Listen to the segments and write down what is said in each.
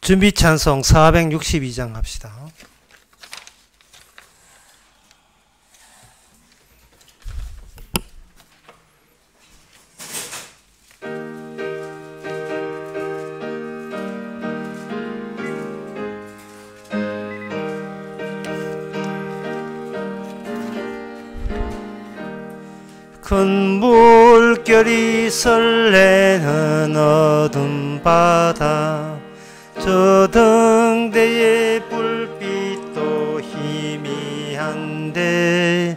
준비 찬송 462장 합시다. 큰 물결이 설레는 어둠 바다, 저 등대의 불빛도 희미한데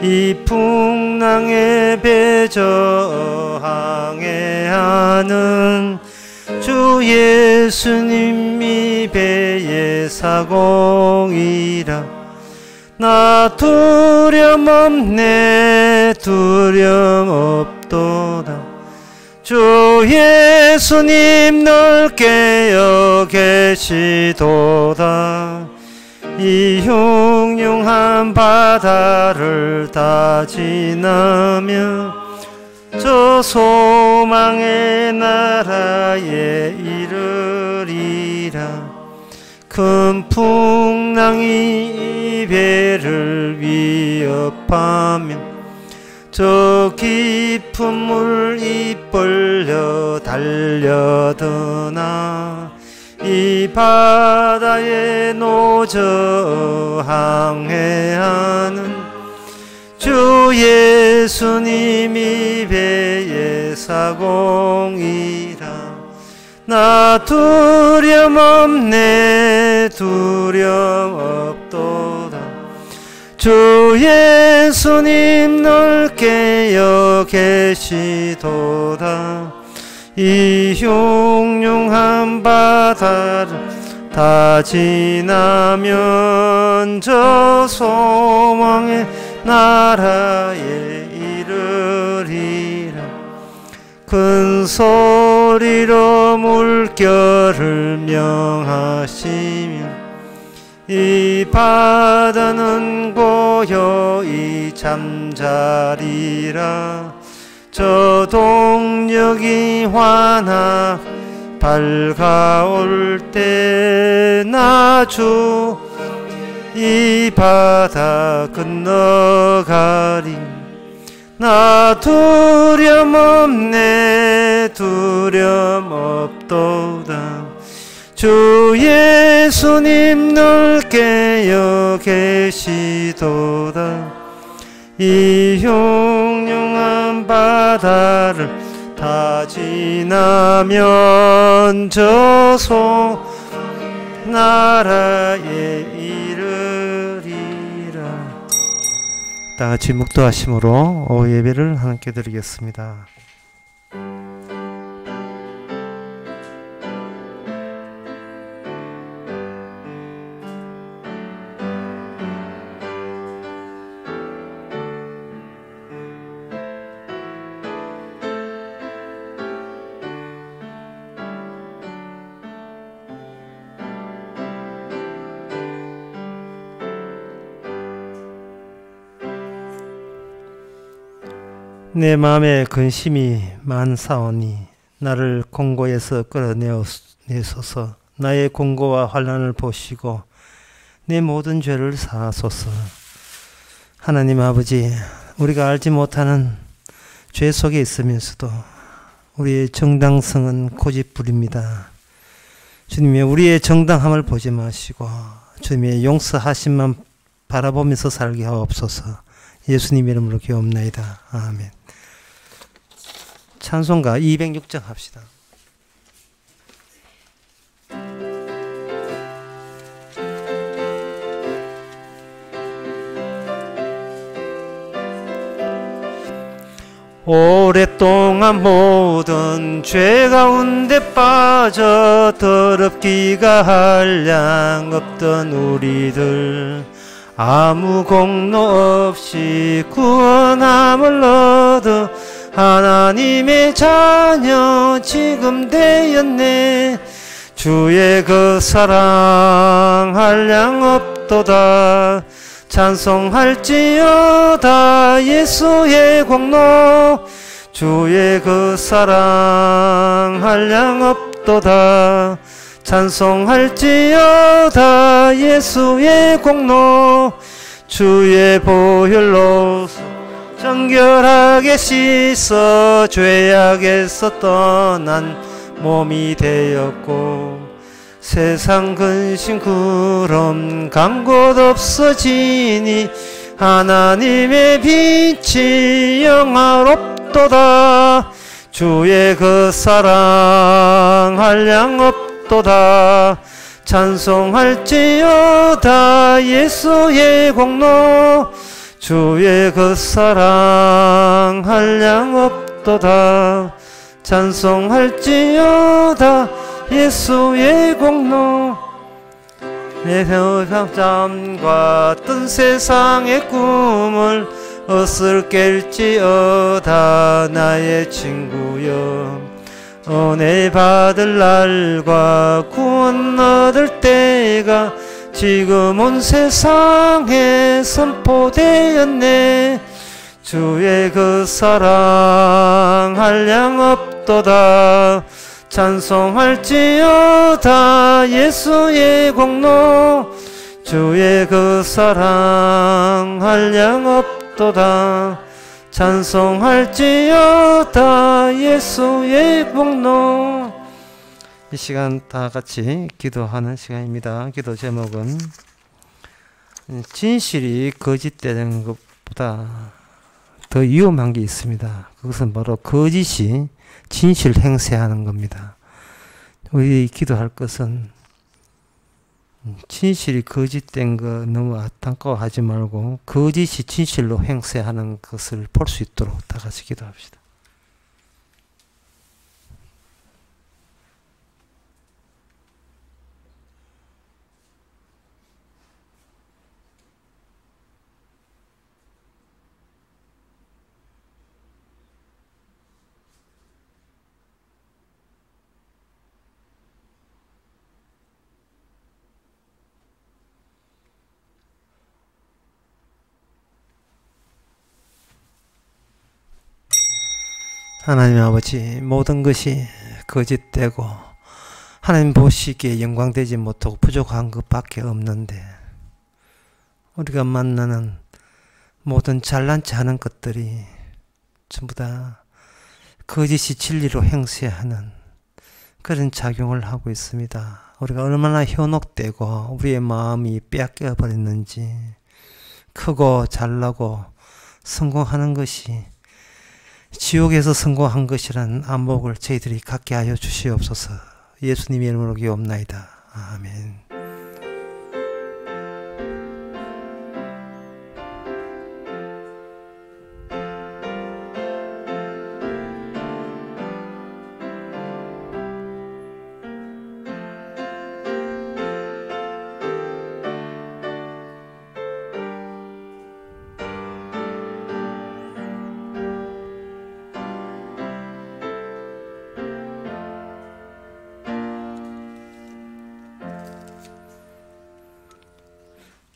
이 풍랑에 배저 항해하는 주 예수님이 배의 사공이라. 나 두려움없네 두려움없도다. 주 예수님 넓게 여기시도다. 이 흉흉한 바다를 다 지나며 저 소망의 나라에 이르리라. 큰 풍랑이 이 배를 위협하며 저 깊은 물 입벌려 달려드나 이 바다에 노저 항해하는 주 예수님이 배의 사공이라. 나 두려움없네 두려움없도다. 주 예수님 넓게 여기시도다. 이 흉흉한 바다를 다 지나면 저 소망의 나라에 이르리라. 큰 소리로 물결을 명하시며 이 바다는 고요히 잠자리라. 저 동력이 환하 밝아올 때 나 주 이 바다 건너가리. 나 두려움없네 두려움없도다. 주 예수님 넓게 여기시도다. 이 흉흉한 바다를 다 지나면 저 나라에 이르리라. 다 같이 묵도하심으로 예배를 하나님께 드리겠습니다. 내 마음에 근심이 많사오니 나를 공고에서 끌어내소서. 나의 공고와 환난을 보시고 내 모든 죄를 사하소서. 하나님 아버지, 우리가 알지 못하는 죄 속에 있으면서도 우리의 정당성은 고집부립니다. 주님의 우리의 정당함을 보지 마시고 주님의 용서하심만 바라보면서 살게 하옵소서. 예수님 이름으로 기도옵나이다. 아멘. 찬송가 206장 합시다. 오랫동안 모든 죄 가운데 빠져 더럽기가 한량 없던 우리들, 아무 공로 없이 구원함을 얻어 하나님의 자녀 지금 되었네. 주의 그 사랑 한량 없도다. 찬송할지어다 예수의 공로. 주의 그 사랑 한량 없도다. 찬송할지어다 예수의 공로 주의 보혈로 정결하게 씻어 죄악에서 떠난 몸이 되었고 세상 근심 그럼 간 곳 없어지니 하나님의 빛이 영화롭도다 주의 그 사랑 한량 없도다 찬송할지어다 예수의 공로 주의 그 사랑 한량 없도다 찬송할지어다 예수의 공로 내 평잠과 뜬 세상의 꿈을 어슬 깰지어다 나의 친구여 은혜 받을 날과 구원 얻을 때가 지금 온 세상에 선포되었네 주의 그 사랑 한량 없도다 찬송할지어다 예수의 공로 주의 그 사랑 한량 없도다 찬송할지어다 예수의 공로. 이 시간 다 같이 기도하는 시간입니다. 기도 제목은 진실이 거짓되는 것보다 더 위험한 게 있습니다. 그것은 바로 거짓이 진실 행세하는 겁니다. 우리 기도할 것은 진실이 거짓된 거 너무 안타까워하지 말고 거짓이 진실로 행세하는 것을 볼 수 있도록 다 같이 기도합시다. 하나님 아버지, 모든 것이 거짓되고 하나님 보시기에 영광되지 못하고 부족한 것밖에 없는데 우리가 만나는 모든 잘난치 않은 것들이 전부 다 거짓이 진리로 행세하는 그런 작용을 하고 있습니다. 우리가 얼마나 현혹되고 우리의 마음이 빼앗겨 버렸는지 크고 잘나고 성공하는 것이 지옥에서 성공한 것이라는 안목을 저희들이 갖게 하여 주시옵소서. 예수님의 이름으로 기도옵나이다. 아멘.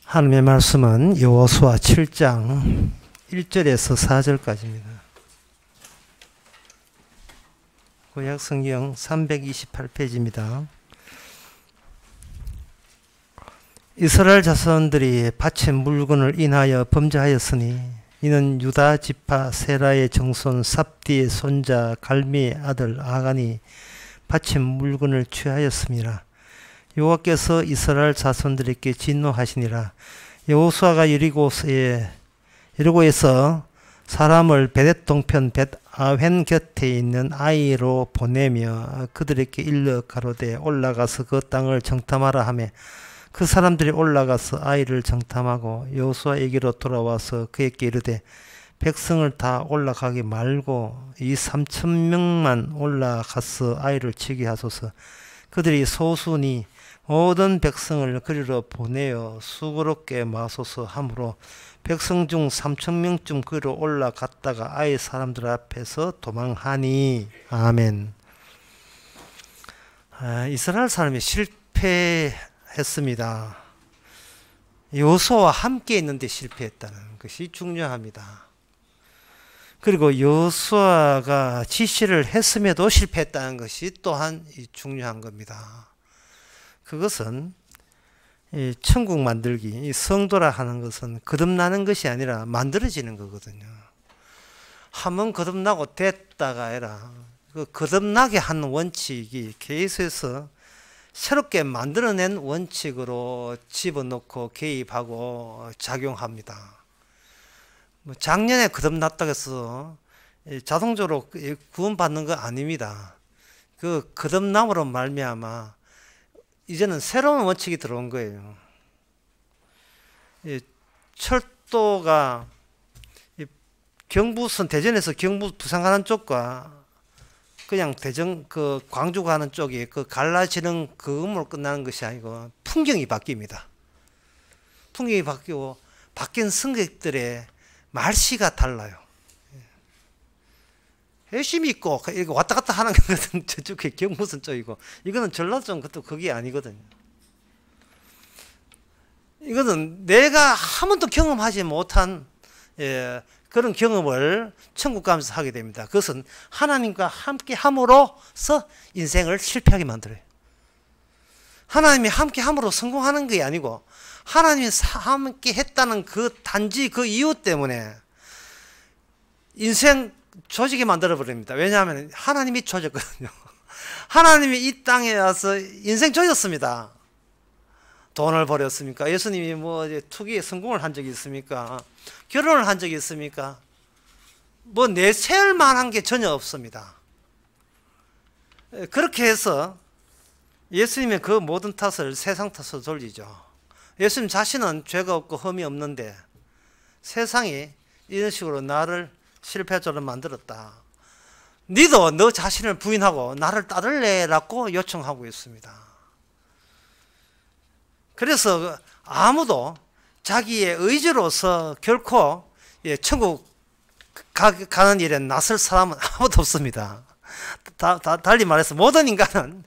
하나님의 말씀은 여호수아 7장 1절에서 4절까지입니다. 구약성경 328페이지입니다. 이스라엘 자손들이 바친 물건을 인하여 범죄하였으니 이는 유다 지파 세라의 정손 삽디의 손자 갈미의 아들 아간이 바친 물건을 취하였습니다. 여호와께서 이스라엘 자손들에게 진노하시니라. 여호수아가 여리고에서 사람을 베렛 동편 벳아웬 곁에 있는 아이로 보내며 그들에게 일러 가로되 올라가서 그 땅을 정탐하라 하며 그 사람들이 올라가서 아이를 정탐하고 여호수아에게로 돌아와서 그에게 이르되 백성을 다 올라가게 말고 이 3,000명만 올라가서 아이를 치게 하소서. 그들이 소수니 모든 백성을 그리로 보내어 수고롭게 마소서 하므로 백성 중 3,000명쯤 그리로 올라갔다가 아이 사람들 앞에서 도망하니. 아멘. 이스라엘 사람이 실패했습니다. 여호수아와 함께 있는데 실패했다는 것이 중요합니다. 그리고 여호수아가 지시를 했음에도 실패했다는 것이 또한 중요한 겁니다. 그것은 이 천국 만들기, 이 성도라 하는 것은 거듭나는 것이 아니라 만들어지는 거거든요. 한번 거듭나고 됐다가 아니라 그 거듭나게 하는 원칙이 계속해서 새롭게 만들어낸 원칙으로 집어넣고 개입하고 작용합니다. 뭐 작년에 거듭났다고 해서 자동적으로 구원받는 거 아닙니다. 그 거듭남으로 말미암아 이제는 새로운 원칙이 들어온 거예요. 철도가 경부선 대전에서 경부 부산 가는 쪽과 그냥 대전 그 광주 가는 쪽이 그 갈라지는 그음으로 끝나는 것이 아니고 풍경이 바뀝니다. 풍경이 바뀌고 바뀐 승객들의 말씨가 달라요. 열심히 있고 이렇게 왔다 갔다 하는 것은 저쪽에 경부선 쪽이고 이거는 전라도 쪽 그것도 그게 아니거든요. 이거는 내가 한 번도 경험하지 못한 그런 경험을 천국 가면서 하게 됩니다. 그것은 하나님과 함께 함으로써 인생을 실패하게 만들어요. 하나님이 함께 함으로 성공하는 게 아니고 하나님이 함께 했다는 그 단지 그 이유 때문에 인생 조직이 만들어버립니다. 왜냐하면 하나님이 조졌거든요. 하나님이 이 땅에 와서 인생 조졌습니다. 돈을 버렸습니까? 예수님이 뭐 투기에 성공을 한 적이 있습니까? 결혼을 한 적이 있습니까? 뭐 내세울 만한 게 전혀 없습니다. 그렇게 해서 예수님의 그 모든 탓을 세상 탓으로 돌리죠. 예수님 자신은 죄가 없고 흠이 없는데 세상이 이런 식으로 나를 실패자로 만들었다. 니도 너 자신을 부인하고 나를 따를래라고 요청하고 있습니다. 그래서 아무도 자기의 의지로서 결코 천국 가는 일에 나설 사람은 아무도 없습니다. 달리 말해서 모든 인간은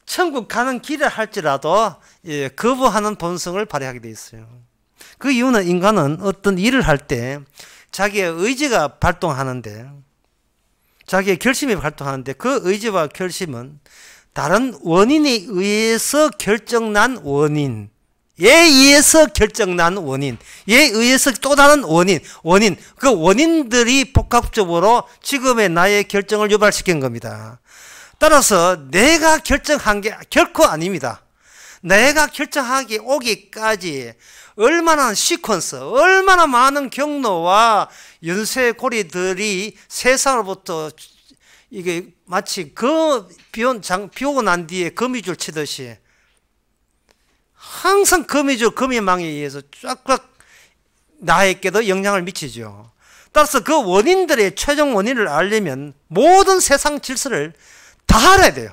천국 가는 길을 할지라도 거부하는 본성을 발휘하게 되어 있어요. 그 이유는 인간은 어떤 일을 할 때 자기의 의지가 발동하는데 자기의 결심이 발동하는데 그 의지와 결심은 다른 원인에 의해서 결정난 원인, 에 의해서 결정난 원인, 에 의해서 또 다른 원인, 그 원인들이 복합적으로 지금의 나의 결정을 유발시킨 겁니다. 따라서 내가 결정한 게 결코 아닙니다. 내가 결정하기 오기까지 얼마나 시퀀스, 얼마나 많은 경로와 연쇄고리들이 세상으로부터 이게 마치 비 오고 난 뒤에 거미줄 치듯이 항상 거미망에 의해서 쫙쫙 나에게도 영향을 미치죠. 따라서 그 원인들의 최종 원인을 알려면 모든 세상 질서를 다 알아야 돼요.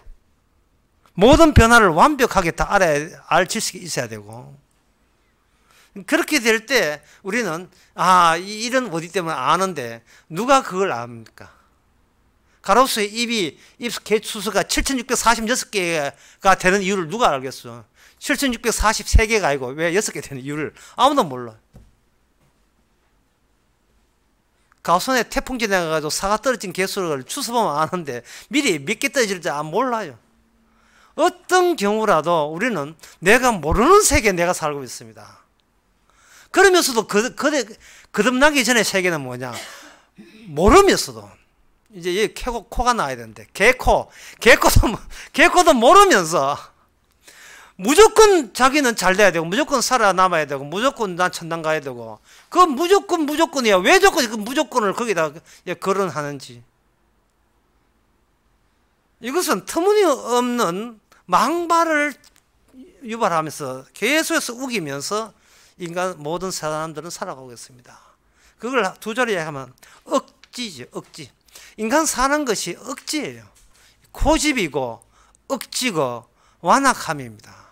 모든 변화를 완벽하게 다 알 지식이 있어야 되고, 그렇게 될 때 우리는 이런 어디 때문에 아는데 누가 그걸 압니까? 가로수의 입 개수가 7646개가 되는 이유를 누가 알겠어? 7643개가 아니고 왜 6개 되는 이유를 아무도 몰라. 가수원에 태풍 지나가지고 사과 떨어진 개수를 추수보면 아는데 미리 몇 개 떨어질지 몰라요. 어떤 경우라도 우리는 내가 모르는 세계에 내가 살고 있습니다. 그러면서도 거듭나기 전에 세계는 뭐냐? 모르면서도 이제 코가 나야 되는데 개코도 모르면서 무조건 자기는 잘 돼야 되고 무조건 살아남아야 되고 무조건 난 천당 가야 되고 그 무조건이야. 왜 자꾸 그 무조건을 거기다 거론하는지. 이것은 터무니없는 망발을 유발하면서 계속해서 우기면서 인간 모든 사람들은 살아가고 있습니다. 그걸 두 자리에 하면 억지죠. 억지. 인간 사는 것이 억지예요. 고집이고 억지고 완악함입니다.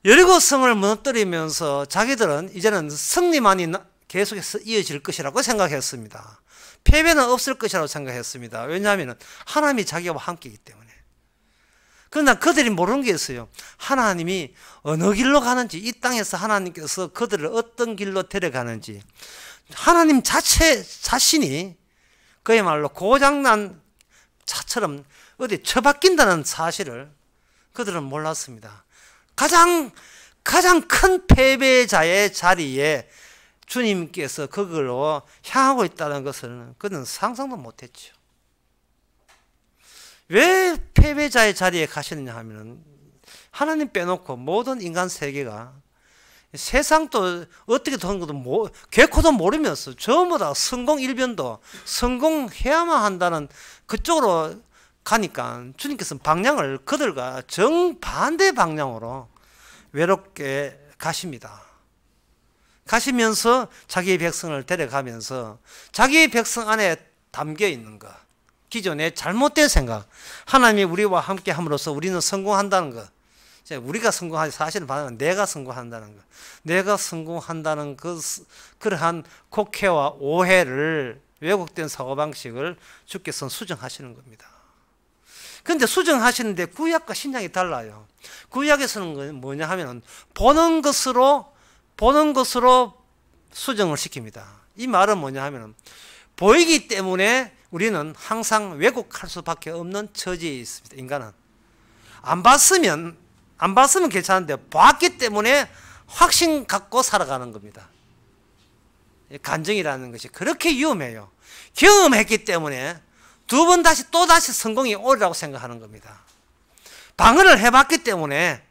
여리고성을 무너뜨리면서 자기들은 이제는 승리만이 계속해서 이어질 것이라고 생각했습니다. 패배는 없을 것이라고 생각했습니다. 왜냐하면 하나님이 자기와 함께이기 때문에. 그러나 그들이 모르는 게 있어요. 하나님이 어느 길로 가는지, 이 땅에서 하나님께서 그들을 어떤 길로 데려가는지, 하나님 자신이 그야말로 고장난 차처럼 어디 처박힌다는 사실을 그들은 몰랐습니다. 가장 큰 패배자의 자리에 주님께서 그걸로 향하고 있다는 것을 그들은 상상도 못했죠. 왜 패배자의 자리에 가시느냐 하면은 하나님 빼놓고 모든 인간 세계가 세상도 어떻게 되는 것도 개코도 모르면서 전부 다 성공 일변도 성공해야만 한다는 그쪽으로 가니까 주님께서는 방향을 그들과 정반대 방향으로 외롭게 가십니다. 가시면서 자기의 백성을 데려가면서 자기의 백성 안에 담겨 있는 것, 기존의 잘못된 생각, 하나님이 우리와 함께 함으로써 우리는 성공한다는 것, 우리가 성공하지 사실은 내가 성공한다는 것, 내가 성공한다는 그러한 곡해와 오해를 왜곡된 사고방식을 주께서는 수정하시는 겁니다. 그런데 수정하시는데 구약과 신약이 달라요. 구약에서는 뭐냐 하면 보는 것으로 수정을 시킵니다. 이 말은 뭐냐 하면 보이기 때문에 우리는 항상 왜곡할 수밖에 없는 처지에 있습니다. 인간은 안 봤으면 괜찮은데 봤기 때문에 확신 갖고 살아가는 겁니다. 간증이라는 것이 그렇게 위험해요. 경험했기 때문에 두 번 또다시 성공이 오리라고 생각하는 겁니다. 방언을 해봤기 때문에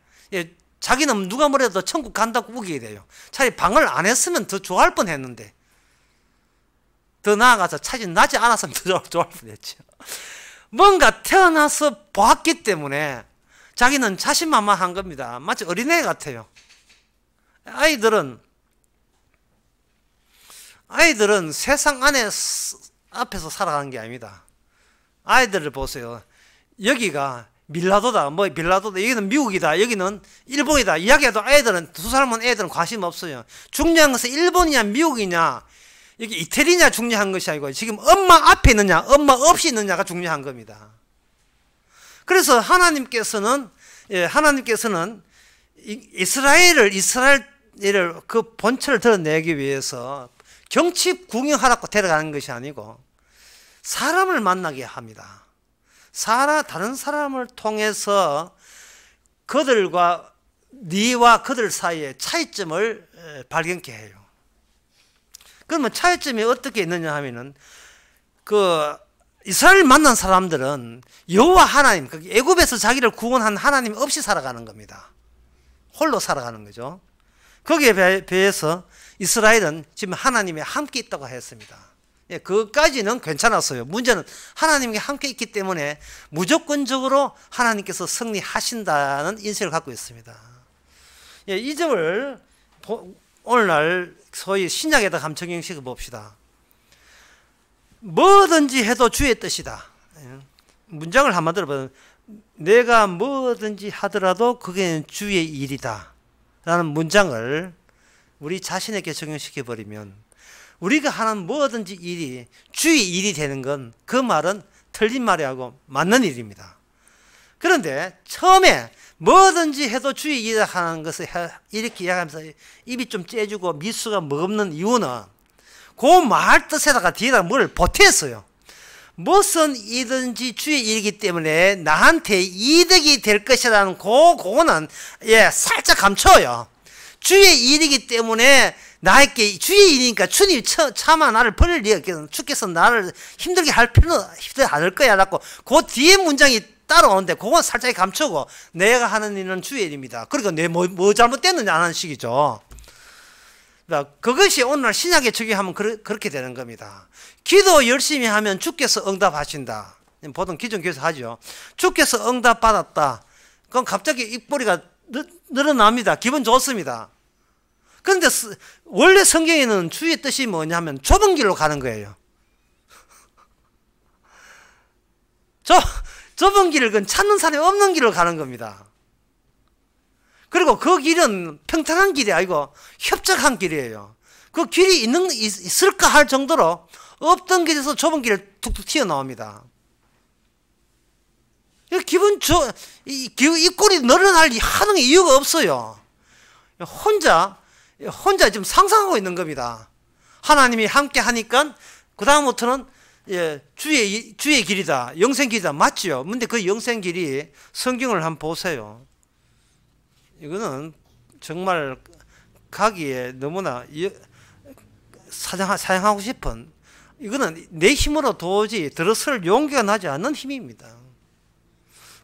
자기는 누가 뭐래도 천국 간다고 우기게 돼요. 차라리 방언을 안 했으면 더 좋아할 뻔했는데, 더 나아가서 차라리 나지 않았으면 더 좋아할 뻔했죠. 뭔가 태어나서 보았기 때문에 자기는 자신만만한 겁니다. 마치 어린애 같아요. 아이들은 세상 앞에서 살아가는 게 아닙니다. 아이들을 보세요. 여기가 빌라도다, 여기는 미국이다, 여기는 일본이다 이야기해도 애들은 관심 없어요. 중요한 것은 일본이냐 미국이냐 여기 이태리냐 중요한 것이 아니고 지금 엄마 앞에 있느냐 엄마 없이 있느냐가 중요한 겁니다. 그래서 하나님께서는 이스라엘을 그 본체를 드러내기 위해서 경치 구경하라고 데려가는 것이 아니고 사람을 만나게 합니다. 다른 사람을 통해서 네와 그들 사이의 차이점을 발견케 해요. 그러면 차이점이 어떻게 있느냐 하면은 이스라엘 만난 사람들은 여호와 하나님, 애굽에서 자기를 구원한 하나님 없이 살아가는 겁니다. 홀로 살아가는 거죠. 거기에 비해서 이스라엘은 지금 하나님이 함께 있다고 했습니다. 그까지는 괜찮았어요. 문제는 하나님과 함께 있기 때문에 무조건적으로 하나님께서 승리하신다는 인식을 갖고 있습니다. 이 점을 오늘날 소위 신약에다 한번 적용시켜 봅시다. 뭐든지 해도 주의 뜻이다. 문장을 한번 들어보면 내가 뭐든지 하더라도 그게 주의 일이다 라는 문장을 우리 자신에게 적용시켜 버리면 우리가 하는 뭐든지 일이 주의 일이 되는 건 그 말은 틀린 말이하고 맞는 일입니다. 그런데 처음에 뭐든지 해도 주의 일이다 하는 것을 이렇게 이야기하면서 입이 좀 째주고 미수가 먹는 이유는 그 말 뜻에다가 뒤에다가 뭘 보탰어요. 무슨 이든지 주의 일이기 때문에 나한테 이득이 될 것이라는 그거는 살짝 감춰요. 주의 일이기 때문에 나에게 주의 일이니까 주님이 차마 나를 버릴 리가 없겠어. 주께서 나를 힘들게 할 필요는 않을 거야 라고 그 뒤에 문장이 따라오는데 그건 살짝 감추고 내가 하는 일은 주의 일입니다. 그러니까 내 뭐 잘못됐느냐 하는 식이죠. 그것이 오늘날 신약에 적용하면 그렇게 되는 겁니다. 기도 열심히 하면 주께서 응답하신다. 보통 기존 교회에서 하죠. 주께서 응답받았다. 그럼 갑자기 입꼬리가 늘어납니다. 기분 좋습니다. 그런데 원래 성경에는 주의 뜻이 뭐냐면 좁은 길로 가는 거예요. 좁은 길은 찾는 사람이 없는 길로 가는 겁니다. 그리고 그 길은 평탄한 길이 아니고 협착한 길이에요. 그 길이 있을까 할 정도로 없던 길에서 좁은 길을 툭툭 튀어나옵니다. 이 꼴이 늘어날 하는 이유가 없어요. 혼자 지금 상상하고 있는 겁니다. 하나님이 함께 하니까 그다음부터는 예, 주의 길이다, 영생 길이다, 맞지요? 근데 그 영생 길이 성경을 한번 보세요. 이거는 정말 가기에 너무나 사양하고 싶은, 이거는 내 힘으로 도저히 들어설 용기가 나지 않는 힘입니다.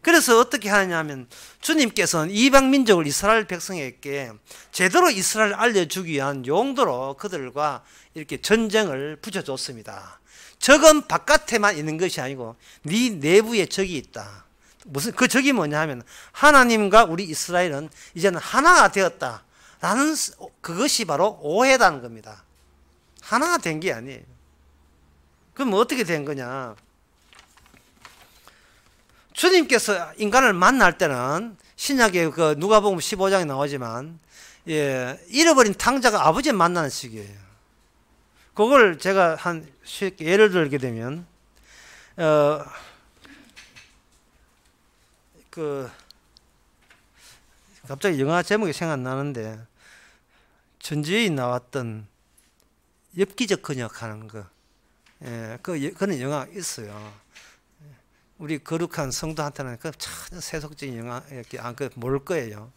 그래서 어떻게 하느냐 하면 주님께서는 이방 민족을 이스라엘 백성에게 제대로 이스라엘을 알려주기 위한 용도로 그들과 이렇게 전쟁을 붙여줬습니다. 적은 바깥에만 있는 것이 아니고 네 내부에 적이 있다. 무슨 그 적이 뭐냐 하면 하나님과 우리 이스라엘은 이제는 하나가 되었다라는, 그것이 바로 오해라는 겁니다. 하나가 된 게 아니에요. 그럼 어떻게 된 거냐? 주님께서 인간을 만날 때는 신약에 그 누가복음 15장에 나오지만, 예, 잃어버린 탕자가 아버지 만나는 식이에요. 그걸 제가 쉽게 예를 들게 되면, 갑자기 영화 제목이 생각나는데, 전지에 나왔던 엽기적 근역하는 거, 예, 그런 영화 있어요. 우리 거룩한 성도한테는 그 참 세속적인 영화, 이렇게 모를 거예요.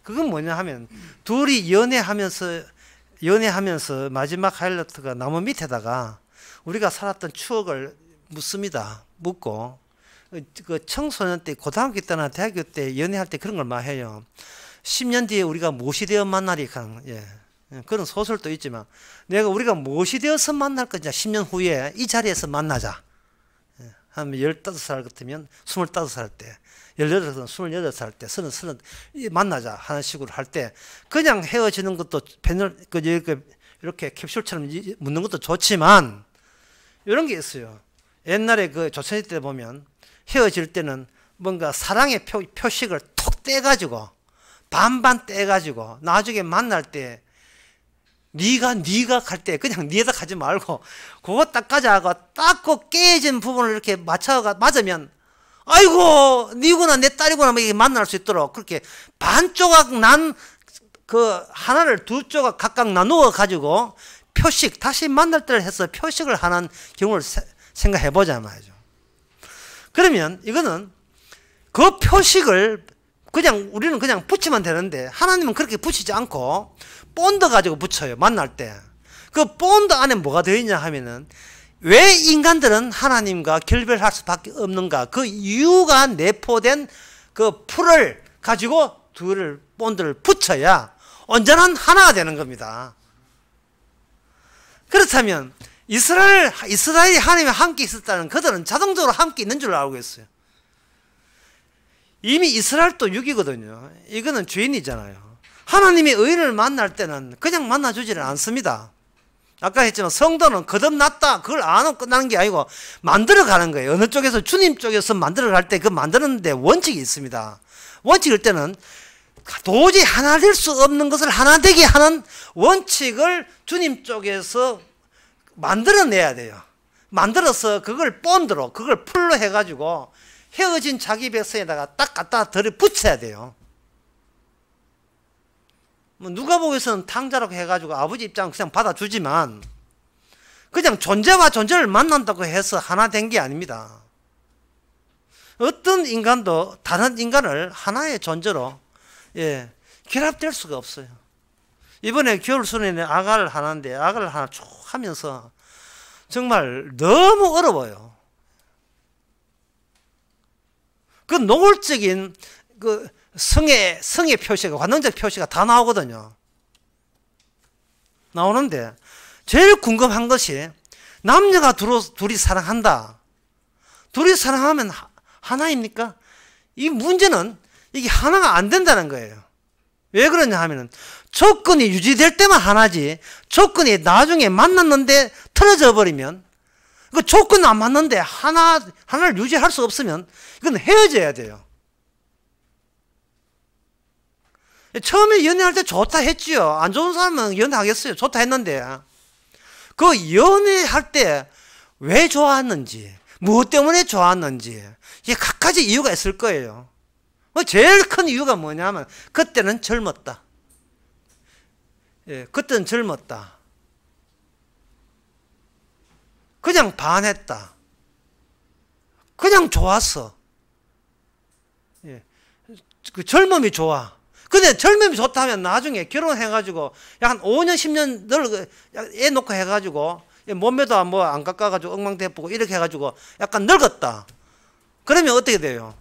그건 뭐냐 하면 둘이 연애하면서 마지막 하이라이트가 나무 밑에다가 우리가 살았던 추억을 묻습니다. 묻고, 그 청소년 때, 고등학교 때나 대학교 때 연애할 때 그런 걸 많이 해요. 10년 뒤에 우리가 무엇이 되어 만나리, 예, 그런 소설도 있지만, 우리가 무엇이 되어서 만날 거냐, 10년 후에 이 자리에서 만나자. 한 15살 같으면 25살 때, 18살은 28살 때, 30 만나자 하는 식으로 할 때, 그냥 헤어지는 것도 이렇게 캡슐처럼 묻는 것도 좋지만, 이런 게 있어요. 옛날에 그 조선시대 보면 헤어질 때는 뭔가 사랑의 표식을 톡 떼가지고, 반반 떼가지고, 나중에 만날 때, 네가 갈 때 그냥 네가 가지 말고 그거 딱 가자고 닦고 깨진 부분을 이렇게 맞으면, 아이고 네구나 내 딸이구나 뭐 이렇게 만날 수 있도록 그렇게 반 조각 난 그 하나를 두 조각 각각 나누어 가지고 표식, 다시 만날 때를 해서 표식을 하는 경우를 생각해 보자 말이죠. 그러면 이거는 그 표식을 우리는 그냥 붙이면 되는데, 하나님은 그렇게 붙이지 않고 본드 가지고 붙여요. 만날 때. 그 본드 안에 뭐가 들어있냐 하면은, 왜 인간들은 하나님과 결별할 수밖에 없는가, 그 이유가 내포된 그 풀을 가지고 본드를 붙여야 온전한 하나가 되는 겁니다. 그렇다면 이스라엘이 하나님과 함께 있었다는, 그들은 자동적으로 함께 있는 줄 알고 있어요. 이미 이스라엘도 육이거든요. 이거는 죄인이잖아요. 하나님의 의인을 만날 때는 그냥 만나주지는 않습니다. 아까 했지만 성도는 거듭났다, 그걸 안 하고 끝나는 게 아니고 만들어가는 거예요. 어느 쪽에서, 주님 쪽에서 만들어갈 때 그 만드는데 원칙이 있습니다. 원칙일 때는 도저히 하나 될 수 없는 것을 하나 되게 하는 원칙을 주님 쪽에서 만들어내야 돼요. 만들어서 그걸 본드로, 그걸 풀로 해가지고 헤어진 자기 백성에다가 딱 갖다 붙여야 돼요. 뭐 누가복음에서는 탕자라고 해가지고 아버지 입장은 그냥 받아주지만, 그냥 존재와 존재를 만난다고 해서 하나 된 게 아닙니다. 어떤 인간도 다른 인간을 하나의 존재로, 예, 결합될 수가 없어요. 이번에 겨울수련회 아가를 하는데, 아가를 하나 쭉 하면서 정말 너무 어려워요. 그 노골적인 그 성의 표시가, 관능적 표시가 다 나오거든요. 나오는데 제일 궁금한 것이, 남녀가 둘이 사랑한다. 둘이 사랑하면 하나입니까? 이 문제는 이게 하나가 안 된다는 거예요. 왜 그러냐 하면은, 조건이 유지될 때만 하나지, 조건이 나중에 만났는데 틀어져 버리면, 그 조건 안 맞는데 하나를 유지할 수 없으면 이건 헤어져야 돼요. 처음에 연애할 때 좋다 했지요. 안 좋은 사람은 연애하겠어요. 좋다 했는데, 그 연애할 때 왜 좋았는지, 무엇 때문에 좋았는지, 이게 각가지 이유가 있을 거예요. 제일 큰 이유가 뭐냐면, 그때는 젊었다. 예, 그때는 젊었다. 그냥 반했다. 그냥 좋았어. 예. 그 젊음이 좋아. 근데 젊음이 좋다면 나중에 결혼해가지고 약 한 5년 10년 애 놓고 해가지고 몸매도 뭐 안 깎아가지고 엉망대보고 이렇게 해가지고 약간 늙었다. 그러면 어떻게 돼요?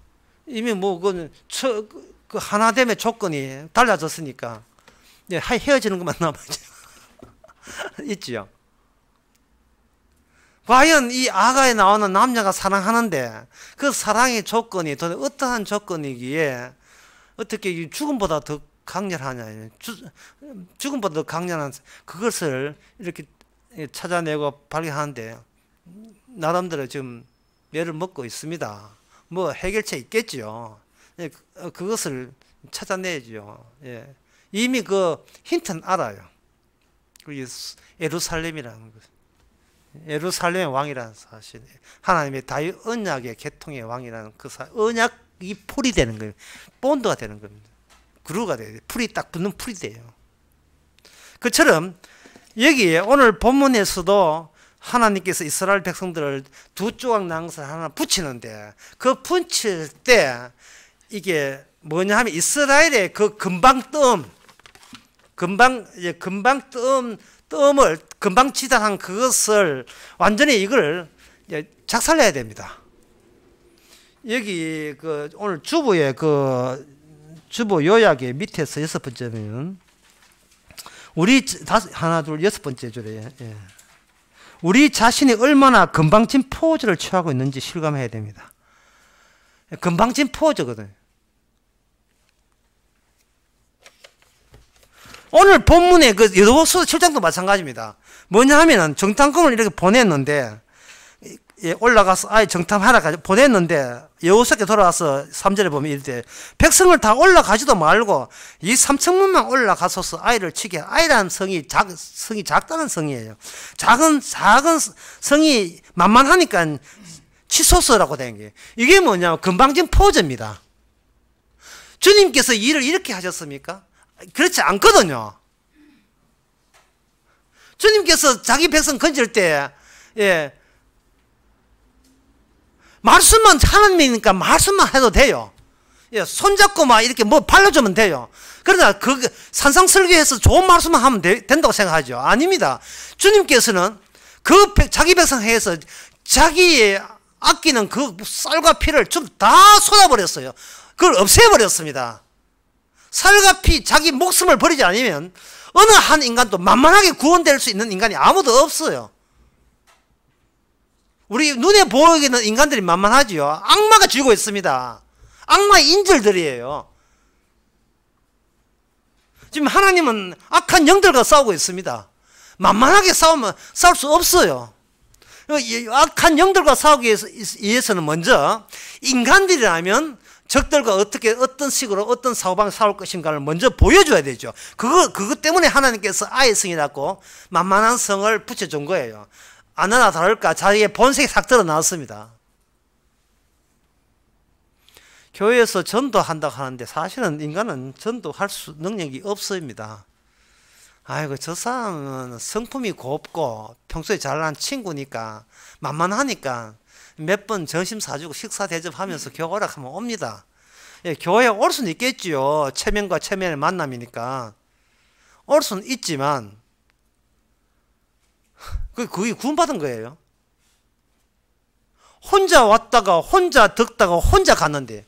이미 뭐 그 하나됨의 조건이 달라졌으니까 헤어지는 것만 남아있죠. 있지요. 과연 이 아가에 나오는 남자가 사랑하는데 그 사랑의 조건이 도대체 어떠한 조건이기에 어떻게 죽음보다 더 강렬하냐. 죽음보다 더 강렬한 그것을 이렇게 찾아내고 발견하는데 나름대로 지금 매를 먹고 있습니다. 뭐 해결책 있겠지요. 그것을 찾아내죠. 예. 이미 그 힌트는 알아요. 예루살렘이라는 것. 예루살렘의 왕이라는 사실. 하나님의 다윗 언약의 계통의 왕이라는 그 언약이 풀이 되는 거예요. 본드가 되는 겁니다. 그루가 돼요. 풀이 딱 붙는 풀이 돼요. 그처럼 여기에 오늘 본문에서도 하나님께서 이스라엘 백성들을 두 조각 난 것을 하나 붙이는데 그 붙일 때 이게 뭐냐 하면 이스라엘의 그 금방뜸을 금방지단한 그것을 완전히 이걸 작살내야 됩니다. 여기 그 오늘 주보의 그 주보 요약의 밑에서 6번째는 하나 둘 6번째 줄에 우리 자신이 얼마나 건방진 포즈를 취하고 있는지 실감해야 됩니다. 건방진 포즈거든요. 오늘 본문의 그 여호수아 7장도 마찬가지입니다. 뭐냐 하면은 정탐꾼을 이렇게 보냈는데 올라가서 아예 정탐하라 보냈는데 여호수아께 돌아와서 3절에 보면 이럴 백성을 다 올라가지도 말고 이 3층문만 올라가서서 아이를 치게. 아이라는 성이 작다는 성이에요. 작은 성이 만만하니까 치소서라고 된 게 이게 뭐냐 건방진 포즈입니다. 주님께서 일을 이렇게 하셨습니까? 그렇지 않거든요. 주님께서 자기 백성 건질 때 말씀만 하나님이니까 말씀만 해도 돼요. 손잡고 막 이렇게 뭐 발라주면 돼요. 그러나 그 산상설교해서 좋은 말씀만 하면 된다고 생각하죠. 아닙니다. 주님께서는 그 자기 백성 해서 자기의 아끼는 그 쌀과 피를 좀 다 쏟아버렸어요. 그걸 없애버렸습니다. 쌀과 피, 자기 목숨을 버리지 않으면 어느 한 인간도 만만하게 구원될 수 있는 인간이 아무도 없어요. 우리 눈에 보이는 인간들이 만만하지요. 악마가 쥐고 있습니다. 악마의 인질들이에요. 지금 하나님은 악한 영들과 싸우고 있습니다. 만만하게 싸울 수 없어요. 악한 영들과 싸우기 위해서는 먼저 인간들이라면 적들과 어떤 식으로 어떤 사고방을 싸울 것인가를 먼저 보여줘야 되죠. 그것 때문에 하나님께서 아의 성이라고 만만한 성을 붙여준 거예요. 아나나 다를까 자기의 본색이 싹 드러나왔습니다. 교회에서 전도한다고 하는데 사실은 인간은 전도할 능력이 없습니다. 아이고 저 사람은 성품이 곱고 평소에 잘난 친구니까 만만하니까 몇 번 점심 사주고 식사 대접하면서 교회 오락하면 옵니다. 교회에 올 수는 있겠지요. 체면과 체면의 만남이니까 올 수는 있지만 그게 구원받은 거예요. 혼자 왔다가 혼자 듣다가 혼자 갔는데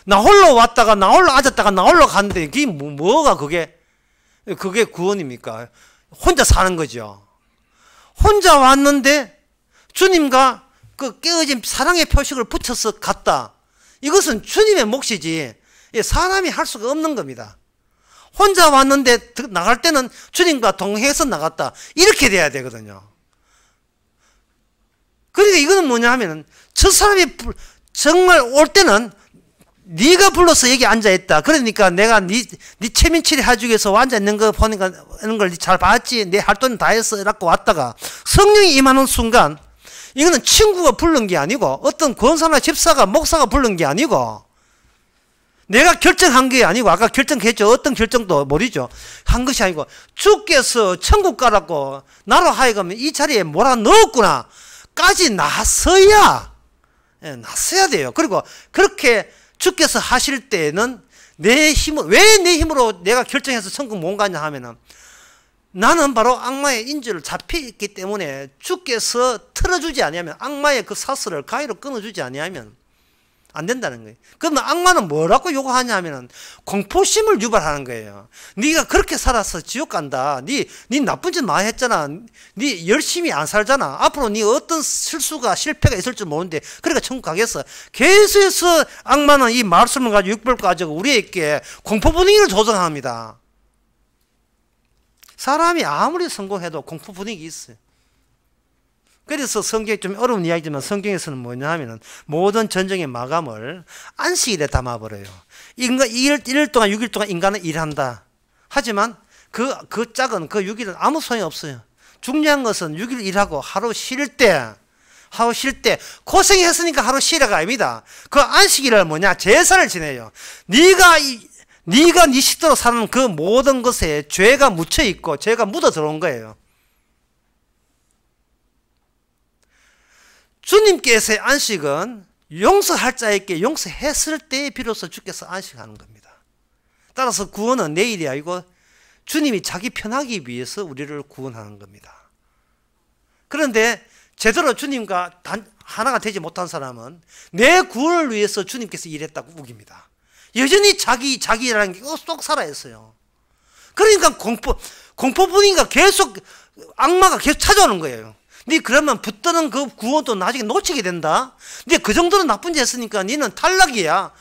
나 홀로 왔다가 나 홀로 앉았다가 나 홀로 갔는데 그게 뭐가 그게 구원입니까? 혼자 사는 거죠. 혼자 왔는데 주님과 그 깨어진 사랑의 표식을 붙여서 갔다. 이것은 주님의 몫이지 사람이 할 수가 없는 겁니다. 혼자 왔는데 나갈 때는 주님과 동행해서 나갔다. 이렇게 돼야 되거든요. 그러니까 이거는 뭐냐 하면은 저 사람이 정말 올 때는 네가 불러서 여기 앉아있다. 그러니까 내가 네 체면치레 해주기 위해서 앉아있는 거 보니까 이런 걸 잘 봤지. 내 할 돈 다 했어. 라고 왔다가 성령이 임하는 순간 이거는 친구가 부른 게 아니고 어떤 권사나 집사가 목사가 부른 게 아니고 내가 결정한 게 아니고, 아까 결정했죠. 어떤 결정도 모르죠. 한 것이 아니고, 주께서 천국 가라고 나로 하여금 이 자리에 몰아넣었구나 까지 나서야, 나서야 돼요. 그리고 그렇게 주께서 하실 때에는 내 힘으로, 왜 내 힘으로 내가 결정해서 천국 못 가냐 하면은, 나는 바로 악마의 인주를 잡혀있기 때문에 주께서 틀어주지 아니하면, 악마의 그 사슬을 가위로 끊어주지 아니하면 안 된다는 거예요. 그러면 악마는 뭐라고 요구하냐 하면은 공포심을 유발하는 거예요. 네가 그렇게 살아서 지옥 간다. 네 나쁜 짓 많이 했잖아. 네 열심히 안 살잖아. 앞으로 네 어떤 실수가 실패가 있을 줄 모르는데 그러니까 천국 가겠어. 계속해서 악마는 이 말씀을 가지고 육벌 가지고 우리에게 공포 분위기를 조성합니다. 사람이 아무리 성공해도 공포 분위기 있어요. 그래서 성경이 좀 어려운 이야기지만 성경에서는 뭐냐 하면은 모든 전쟁의 마감을 안식일에 담아버려요. 인간 1일 동안 6일 동안 인간은 일한다. 하지만 그 짝은 그 6일은 아무 소용이 없어요. 중요한 것은 6일 일하고 하루 쉴 때 고생했으니까 하루 쉬라가 아닙니다. 그 안식일은 뭐냐? 제사를 지내요. 네가 네 식대로 사는 그 모든 것에 죄가 묻혀 있고 죄가 묻어 들어온 거예요. 주님께서의 안식은 용서할 자에게 용서했을 때에 비로소 주께서 안식하는 겁니다. 따라서 구원은 내일이 아니고 주님이 자기 편하기 위해서 우리를 구원하는 겁니다. 그런데 제대로 주님과 하나가 되지 못한 사람은 내 구원을 위해서 주님께서 일했다고 우깁니다. 여전히 자기라는 게 쏙 살아있어요. 그러니까 공포 분위기가 계속, 악마가 계속 찾아오는 거예요. 네 그러면 붙드는 그 구원도 나중에 놓치게 된다. 네 그 정도로 나쁜 짓 했으니까 너는 탈락이야.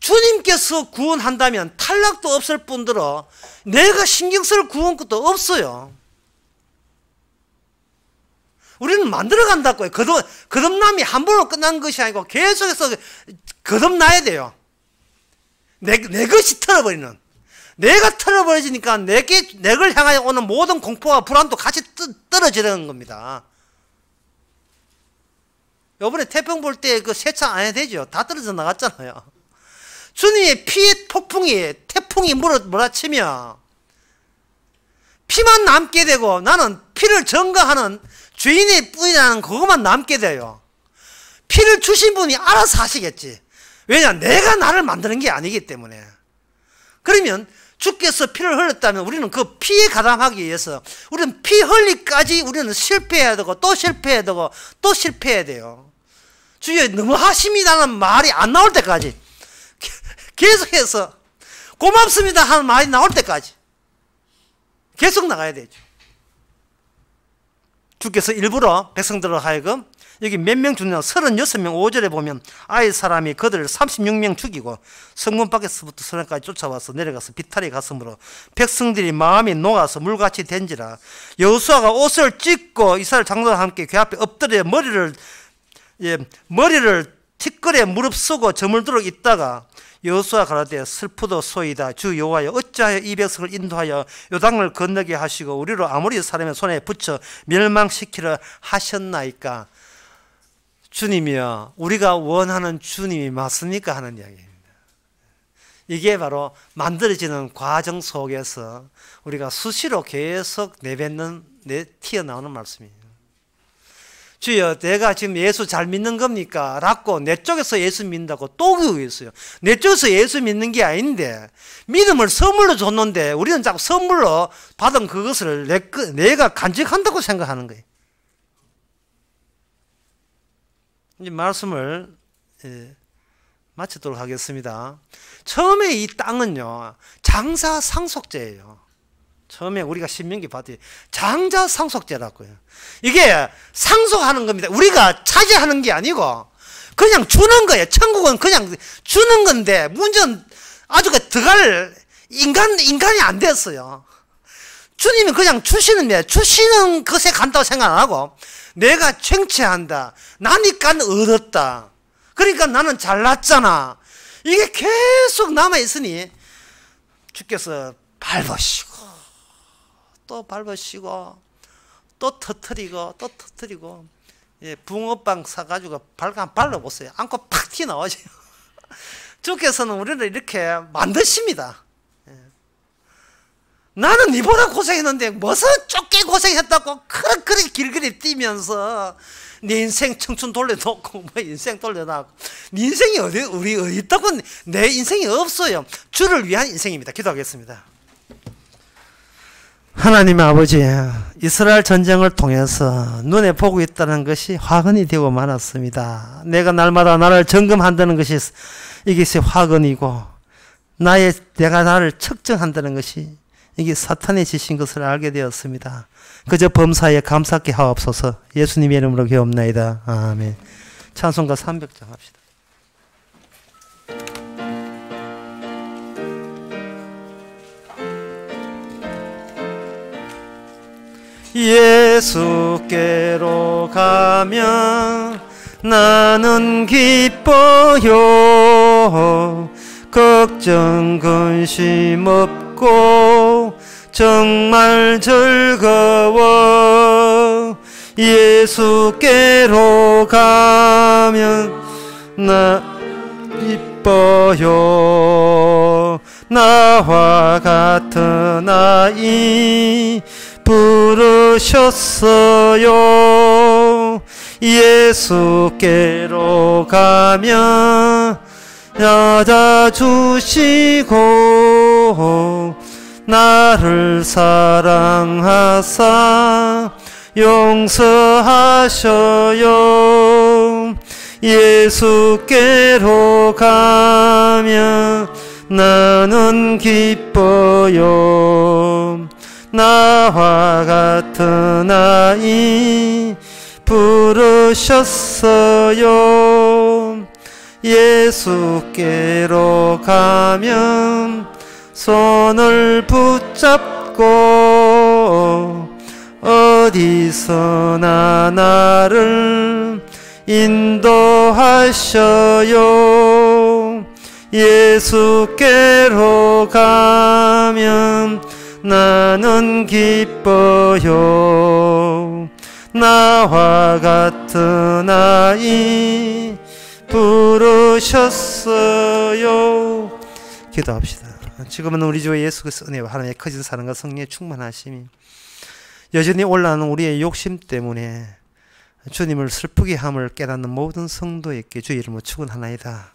주님께서 구원한다면 탈락도 없을 뿐더러 내가 신경 쓸 구원 것도 없어요. 우리는 만들어간다고요. 거듭남이 한 번으로 끝난 것이 아니고 계속해서 거듭나야 돼요. 내 것이 털어버리는. 내가 털어버려지니까 내걸 향하여 오는 모든 공포와 불안도 같이 떨어지는 겁니다. 요번에 태평 볼 때 그 세차 안 해야 되죠. 다 떨어져 나갔잖아요. 주님의 피의 태풍이 몰아치며 피만 남게 되고 나는 피를 증거하는 죄인의 뿐이라는 그것만 남게 돼요. 피를 주신 분이 알아서 하시겠지. 왜냐? 내가 나를 만드는 게 아니기 때문에. 그러면 주께서 피를 흘렸다면 우리는 그 피에 가담하기 위해서 우리는 피 흘리까지 우리는 실패해야 되고 또 실패해야 되고 또 실패해야 돼요. 주여 너무 하십니다는 말이 안 나올 때까지 계속해서 고맙습니다 하는 말이 나올 때까지 계속 나가야 되죠. 주께서 일부러 백성들을 하여금 여기 몇 명 죽냐 36명 5절에 보면 아이 사람이 그들을 36명 죽이고 성문 밖에서부터 성까지 쫓아와서 내려가서 비탈이 갔으므로 백성들이 마음이 녹아서 물같이 된지라. 여호수아가 옷을 찢고 이스라엘 장로와 함께 그 앞에 엎드려 머리를 티끌에 무릅쓰고 저물도록 있다가 여호수아 가라되 슬프도소이다. 주 여호와여 어찌하여 이 백성을 인도하여 요단을 건너게 하시고 우리로 아모리 사람의 손에 붙여 멸망시키려 하셨나이까. 주님이여 우리가 원하는 주님이 맞습니까? 하는 이야기입니다. 이게 바로 만들어지는 과정 속에서 우리가 수시로 계속 튀어나오는 말씀이에요. 주여 내가 지금 예수 잘 믿는 겁니까? 라고 내 쪽에서 예수 믿는다고 또 그러고 있어요. 내 쪽에서 예수 믿는 게 아닌데 믿음을 선물로 줬는데 우리는 자꾸 선물로 받은 그것을 내가 간직한다고 생각하는 거예요. 이제 말씀을 마치도록 하겠습니다. 처음에 이 땅은요 장사 상속제예요. 처음에 우리가 신명기 봤더니 장자 상속제라고요. 이게 상속하는 겁니다. 우리가 차지하는 게 아니고 그냥 주는 거예요. 천국은 그냥 주는 건데 문제는 아주 들어갈 인간이 안 됐어요. 주님은 그냥 주시는 것에 간다고 생각 안 하고 내가 챙취한다. 나니까 얻었다. 그러니까 나는 잘났잖아. 이게 계속 남아있으니 주께서 밟으시고 또 밟으시고 또 터뜨리고 붕어빵 사가지고 발로 한번 발라보세요. 안고 팍 튀어나오죠. 주께서는 우리를 이렇게 만드십니다. 나는 니보다 고생했는데 무슨 쫓게 고생했다고 그렇게 길거리 뛰면서 네 인생 청춘 돌려놓고 뭐 인생 돌려놔고 네 인생이 우리 어디 있다고. 내 인생이 없어요. 주를 위한 인생입니다. 기도하겠습니다. 하나님 아버지, 이스라엘 전쟁을 통해서 눈에 보고 있다는 것이 화근이 되고 말았습니다. 내가 날마다 나를 점검한다는 것이 이것이 화근이고 내가 나를 측정한다는 것이 이게 사탄의 짓인 것을 알게 되었습니다. 그저 범사에 감사케 하옵소서. 예수님의 이름으로 기도옵나이다. 아멘. 찬송가 300장 합시다. 예수께로 가면 나는 기뻐요. 걱정 근심 없고 정말 즐거워. 예수께로 가면 나 기뻐요. 나와 같은 아이 부르셨어요. 예수께로 가면 찾아주시고 나를 사랑하사 용서하셔요. 예수께로 가면 나는 기뻐요. 나와 같은 아이 부르셨어요. 예수께로 가면 손을 붙잡고 어디서나 나를 인도하셔요. 예수께로 가면 나는 기뻐요. 나와 같은 아이 부르셨어요. 기도합시다. 지금은 우리 주 예수 그리스도의 은혜와 하나님의 커진 사랑과 성령의 충만하심이 여전히 올라오는 우리의 욕심 때문에 주님을 슬프게 함을 깨닫는 모든 성도에게 주 이름으로 축원하나이다.